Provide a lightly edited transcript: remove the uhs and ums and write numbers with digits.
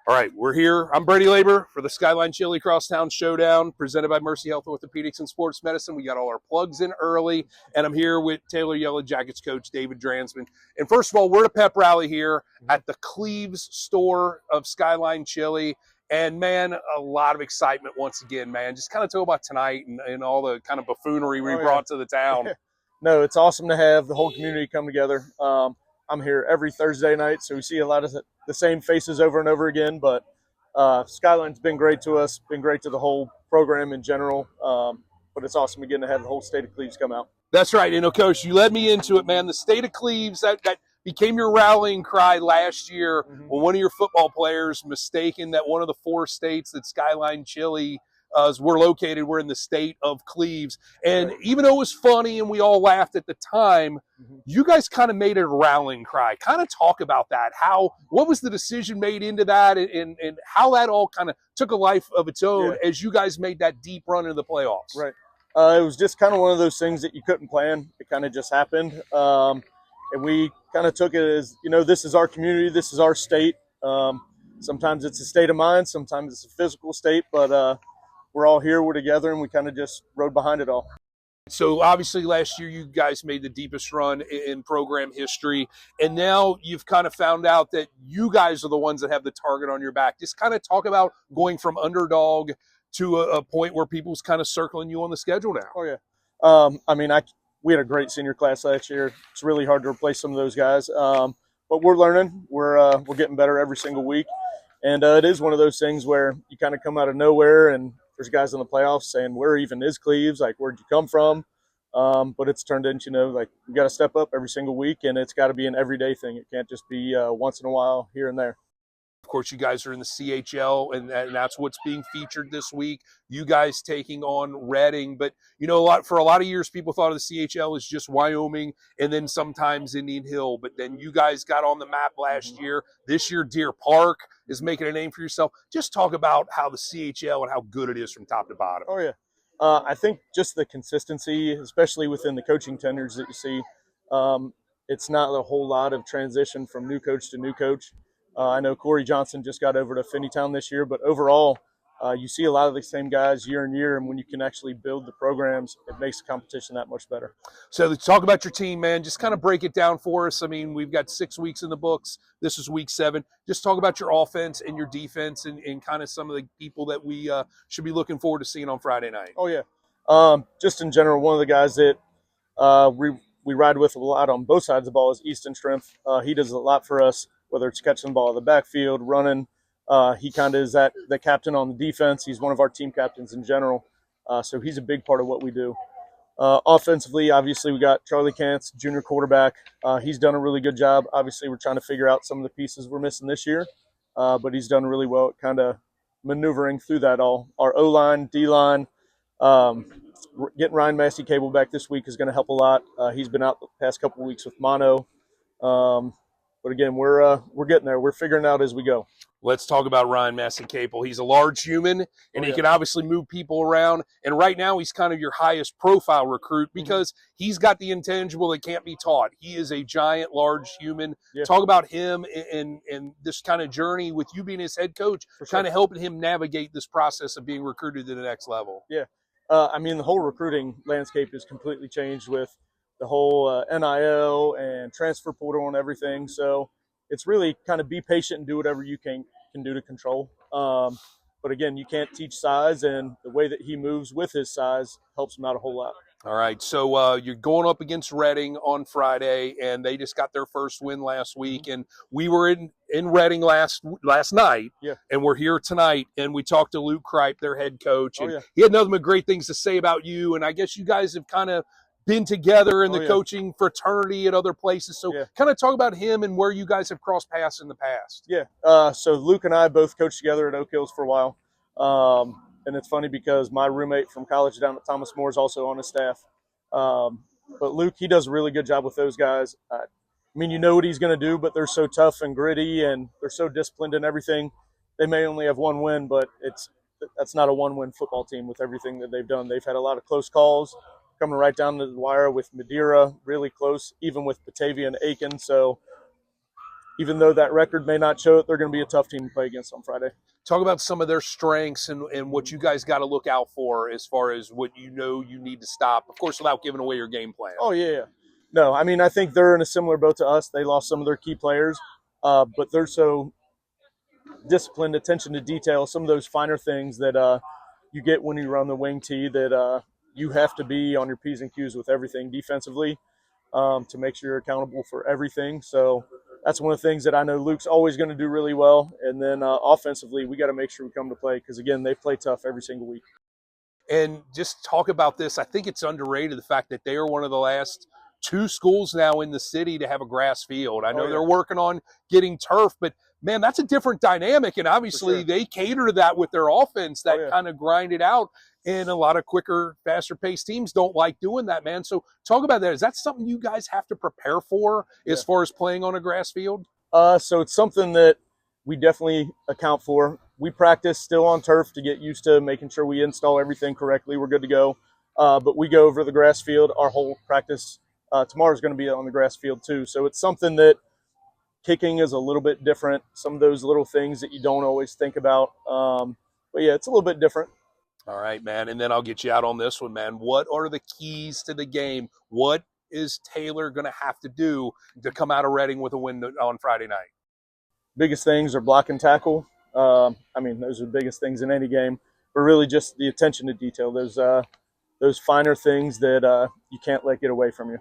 All right, we're here. I'm Brady Labor for the Skyline Chili Crosstown Showdown, presented by Mercy Health Orthopaedics and Sports Medicine. We got all our plugs in early, and I'm here with Taylor Yellow Jackets coach David Dransman. And first of all, we're at a pep rally here at the Cleves store of Skyline Chili. And, man, a lot of excitement once again, man. Just kind of talk about tonight and all the kind of buffoonery we brought to the town. No, it's awesome to have the whole community come together. I'm here every Thursday night, so we see a lot of the same faces over and over again. But Skyline's been great to us, been great to the whole program in general. But it's awesome again to have the whole state of Cleves come out. That's right. You know, Coach, you led me into it, man. The state of Cleves, that became your rallying cry last year when one of your football players mistaken that one of the 4 states that Skyline Chili were located were in the state of Cleves. And even though it was funny and we all laughed at the time, you guys kind of made it a rallying cry. Kind of talk about that. What was the decision made into that and how that all kind of took a life of its own as you guys made that deep run into the playoffs? Right. It was just kind of one of those things that you couldn't plan. It kind of just happened. And we kind of took it as, you know, this is our community, this is our state. Sometimes it's a state of mind, sometimes it's a physical state, but we're all here, we're together, and we kind of just rode behind it all. So obviously last year you guys made the deepest run in program history, and now you've kind of found out that you guys are the ones that have the target on your back. Just kind of talk about going from underdog to a point where people's kind of circling you on the schedule now. Oh, yeah. We had a great senior class last year. It's really hard to replace some of those guys, but we're learning. We're getting better every single week, and it is one of those things where you kind of come out of nowhere and there's guys in the playoffs saying, where even is Cleves? Like, where'd you come from? But it's turned into, like, we got to step up every single week, and it's got to be an everyday thing. It can't just be once in a while here and there. Of course, you guys are in the CHL, and that's what's being featured this week. You guys taking on Reading. But, you know, for a lot of years, people thought of the CHL as just Wyoming and then sometimes Indian Hill. But then you guys got on the map last year. This year, Deer Park is making a name for yourself. Just talk about how the CHL and how good it is from top to bottom. Oh, yeah. I think just the consistency, especially within the coaching tenures that you see, it's not a whole lot of transition from new coach to new coach. I know Corey Johnson just got over to Finneytown this year, but overall, you see a lot of the same guys year in year, and when you can actually build the programs, it makes the competition that much better. So let's talk about your team, man. Just kind of break it down for us. I mean, we've got 6 weeks in the books. This is week 7. Just talk about your offense and your defense and kind of some of the people that we should be looking forward to seeing on Friday night. Oh, yeah. Just in general, one of the guys that we ride with a lot on both sides of the ball is Easton Strength. He does a lot for us, whether it's catching the ball in the backfield, running. He kind of is the captain on the defense. He's one of our team captains in general. So he's a big part of what we do. Offensively, obviously, we got Charlie Kantz, junior quarterback. He's done a really good job. Obviously, we're trying to figure out some of the pieces we're missing this year. But he's done really well at kind of maneuvering through that all. Our O-line, D-line, getting Ryan Massey-Cable back this week is going to help a lot. He's been out the past couple of weeks with mono. But again, we're getting there. We're figuring it out as we go. Let's talk about Ryan Massey-Cable. He's a large human, and he can obviously move people around. And right now, he's kind of your highest profile recruit because he's got the intangible that can't be taught. He is a giant, large human. Yeah. Talk about him and this kind of journey with you being his head coach, kind of helping him navigate this process of being recruited to the next level. Yeah. The whole recruiting landscape is completely changed with the whole NIL and transfer portal and everything. So it's really kind of be patient and do whatever you can do to control. But again, you can't teach size, and the way that he moves with his size helps him out a whole lot. All right, so you're going up against Reading on Friday, and they just got their first win last week. And we were in Reading last night, and we're here tonight. And we talked to Luke Kripe, their head coach, and he had nothing but great things to say about you. And I guess you guys have kind of been together in the coaching fraternity at other places. So kind of talk about him and where you guys have crossed paths in the past. Yeah. So Luke and I both coached together at Oak Hills for a while. And it's funny because my roommate from college down at Thomas More is also on his staff. But Luke, he does a really good job with those guys. You know what he's going to do, but they're so tough and gritty and they're so disciplined and everything. They may only have one win, but that's not a one-win football team with everything that they've done. They've had a lot of close calls. Coming right down to the wire with Madeira, really close, even with Batavia and Aiken. So even though that record may not show it, they're going to be a tough team to play against on Friday. Talk about some of their strengths and what you guys got to look out for as far as what you need to stop, of course, without giving away your game plan. Oh, yeah. No, I mean, I think they're in a similar boat to us. They lost some of their key players, but they're so disciplined, attention to detail, some of those finer things that you get when you run the wing tee that you have to be on your P's and Q's with everything defensively to make sure you're accountable for everything. So that's one of the things that I know Luke's always going to do really well. And then offensively, we got to make sure we come to play because, again, they play tough every single week. And just talk about this. I think it's underrated, the fact that they are one of the last 2 schools now in the city to have a grass field. I know they're working on getting turf, but man, that's a different dynamic. And obviously they cater to that with their offense, that kind of grind it out. And a lot of quicker, faster paced teams don't like doing that, man. So talk about that. Is that something you guys have to prepare for as far as playing on a grass field? So it's something that we definitely account for. We practice still on turf to get used to making sure we install everything correctly. We're good to go. But we go over the grass field. Our whole practice tomorrow is going to be on the grass field too. So it's something that kicking is a little bit different. Some of those little things that you don't always think about. But yeah, it's a little bit different. All right, man. And then I'll get you out on this one, man. What are the keys to the game? What is Taylor going to have to do to come out of Reading with a win on Friday night? Biggest things are block and tackle. I mean, those are the biggest things in any game, but really just the attention to detail. Those finer things that you can't let get away from you.